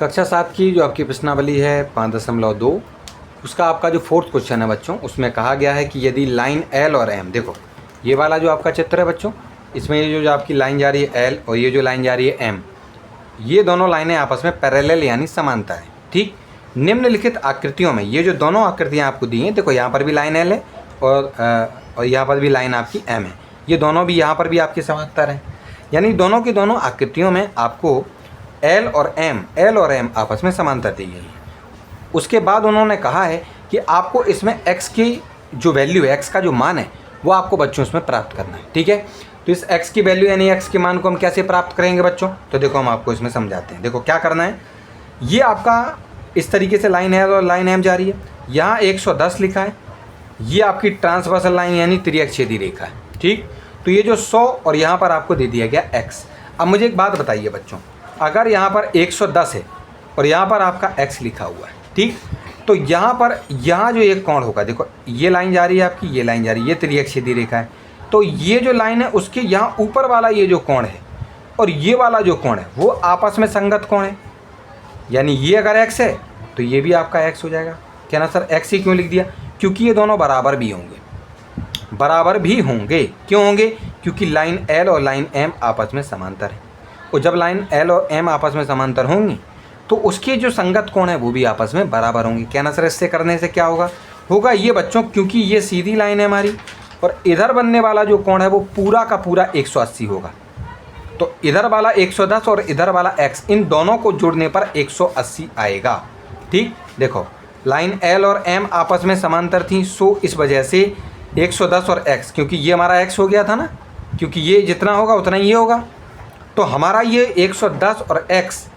कक्षा 7 की जो आपकी प्रश्नावली है 5.2 उसका आपका जो 4th क्वेश्चन है बच्चों, उसमें कहा गया है कि यदि लाइन एल और एम, देखो ये वाला जो आपका चित्र है बच्चों, इसमें ये जो आपकी लाइन जा रही है एल और ये जो लाइन जा रही है एम, ये दोनों लाइनें आपस में पैरेलल यानी समांतर है। ठीक, निम्नलिखित आकृतियों में ये जो दोनों आकृतियाँ आपको दी हैं, देखो यहाँ पर भी लाइन एल है और यहाँ पर भी लाइन आपकी एम है, ये दोनों भी यहाँ पर भी आपके समांतर हैं, यानी दोनों की दोनों आकृतियों में आपको एल और एम आपस में समांतर दी गई है। उसके बाद उन्होंने कहा है कि आपको इसमें x की जो वैल्यू है, x का जो मान है वो आपको बच्चों इसमें प्राप्त करना है। ठीक है, तो इस x की वैल्यू यानी x के मान को हम कैसे प्राप्त करेंगे बच्चों, तो देखो हम आपको इसमें समझाते हैं। देखो क्या करना है, ये आपका इस तरीके से लाइन है और लाइन एम जा रही है, यहाँ 110 लिखा है, ये आपकी ट्रांसवर्सल लाइन यानी त्रिअक्षेदी रेखा है। ठीक, तो ये जो 100 और यहाँ पर आपको दे दिया गया x। अब मुझे एक बात बताइए बच्चों, अगर यहाँ पर 110 है और यहाँ पर आपका x लिखा हुआ है, ठीक, तो यहाँ पर यहाँ जो एक कोण होगा, देखो ये लाइन जा रही है आपकी, ये लाइन जा रही है, ये त्रिअक्षेदी रेखा है, तो ये जो लाइन है उसके यहाँ ऊपर वाला ये जो कोण है और ये वाला जो कोण है वो आपस में संगत कोण है, यानी ये अगर x है तो ये भी आपका x हो जाएगा। क्या ना सर, x ही क्यों लिख दिया, क्योंकि ये दोनों बराबर भी होंगे, बराबर भी होंगे। क्यों होंगे, क्योंकि लाइन L और लाइन M आपस में समांतर है, और जब लाइन L और M आपस में समांतर होंगी तो उसके जो संगत कोण है वो भी आपस में बराबर होंगे। क्या ना सर, इससे करने से क्या होगा ये बच्चों, क्योंकि ये सीधी लाइन है हमारी और इधर बनने वाला जो कोण है वो पूरा का पूरा 180 होगा, तो इधर वाला 110 और इधर वाला x, इन दोनों को जोड़ने पर 180 आएगा। ठीक, देखो लाइन L और M आपस में समांतर थी, सो इस वजह से 110 और x, क्योंकि ये हमारा x हो गया था ना, क्योंकि ये जितना होगा उतना ही ये होगा, तो हमारा ये 110 और x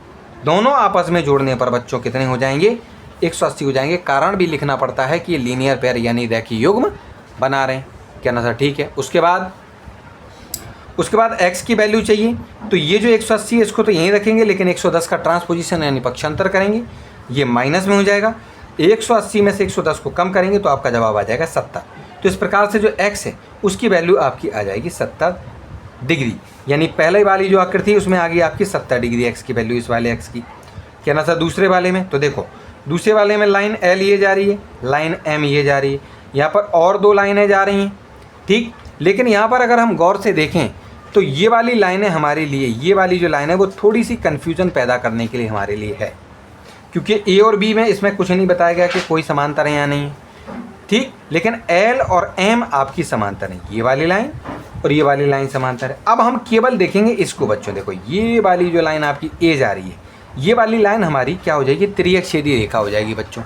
दोनों आपस में जोड़ने पर बच्चों कितने हो जाएंगे, 180 हो जाएंगे। कारण भी लिखना पड़ता है कि ये लीनियर पेयर यानी रेखीय युग्म बना रहे हैं। क्या ना सर, ठीक है। उसके बाद x की वैल्यू चाहिए, तो ये जो 180 है इसको तो यहीं रखेंगे, लेकिन 110 का ट्रांसपोजिशन यानी पक्षांतर करेंगे, ये माइनस में हो जाएगा। 180 में से 110 को कम करेंगे तो आपका जवाब आ जाएगा 70। तो इस प्रकार से जो x है उसकी वैल्यू आपकी आ जाएगी 70 डिग्री, यानी पहले वाली जो आकृति है उसमें आ गई आपकी 70 डिग्री x की वैल्यू, इस वाले x की। क्या ना सर, दूसरे वाले में, तो देखो दूसरे वाले में लाइन L ये जा रही है, लाइन M ये जा रही है, यहाँ पर और दो लाइनें जा रही हैं। ठीक, लेकिन यहाँ पर अगर हम गौर से देखें तो ये वाली लाइनें हमारे लिए, ये वाली जो लाइन है वो थोड़ी सी कन्फ्यूजन पैदा करने के लिए हमारे लिए है, क्योंकि A और B में इसमें कुछ नहीं बताया गया कि कोई समांतर है या नहीं। ठीक, लेकिन L और M आपकी समांतर है, ये वाली लाइन और ये वाली लाइन समांतर है। अब हम केवल देखेंगे इसको बच्चों, देखो ये वाली जो लाइन आपकी A जा रही है, ये वाली लाइन हमारी क्या हो जाएगी, त्रिअक्षेदी रेखा हो जाएगी बच्चों।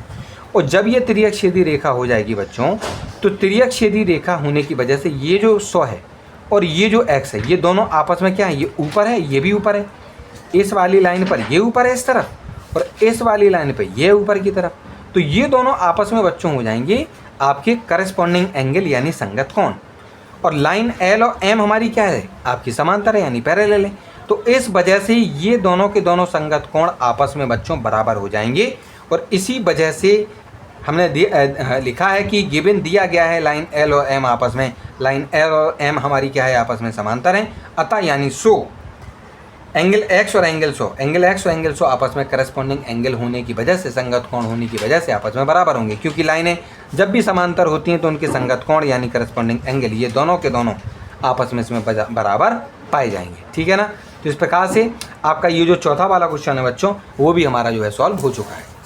और जब ये त्रिअक्षेदी रेखा हो जाएगी बच्चों, तो त्रिअक्षेदी रेखा होने की वजह से ये जो 100 है और ये जो x है, ये दोनों आपस में क्या है, ये ऊपर है, ये भी ऊपर है। इस वाली लाइन पर ये ऊपर है इस तरफ, और इस वाली लाइन पर ये ऊपर की तरफ, तो ये दोनों आपस में बच्चों हो जाएंगे आपके करस्पॉन्डिंग एंगल यानी संगत कोण। और लाइन L और M हमारी क्या है, आपकी समांतर है यानी पैरेलल है, तो इस वजह से ये दोनों के दोनों संगत कोण आपस में बच्चों बराबर हो जाएंगे। और इसी वजह से हमने लिखा है कि गिवन दिया गया है लाइन L और M आपस में, लाइन L और M हमारी क्या है, आपस में समांतर हैं, अतः यानी एंगल x और एंगल 100 आपस में करस्पॉन्डिंग एंगल होने की वजह से, संगत कोण होने की वजह से आपस में बराबर होंगे, क्योंकि लाइनें जब भी समांतर होती हैं तो उनके संगत कोण यानी करस्पॉन्डिंग एंगल ये दोनों के दोनों आपस में इसमें बराबर पाए जाएंगे। ठीक है ना, तो इस प्रकार से आपका ये जो चौथा वाला क्वेश्चन है बच्चों, वो भी हमारा जो है सॉल्व हो चुका है।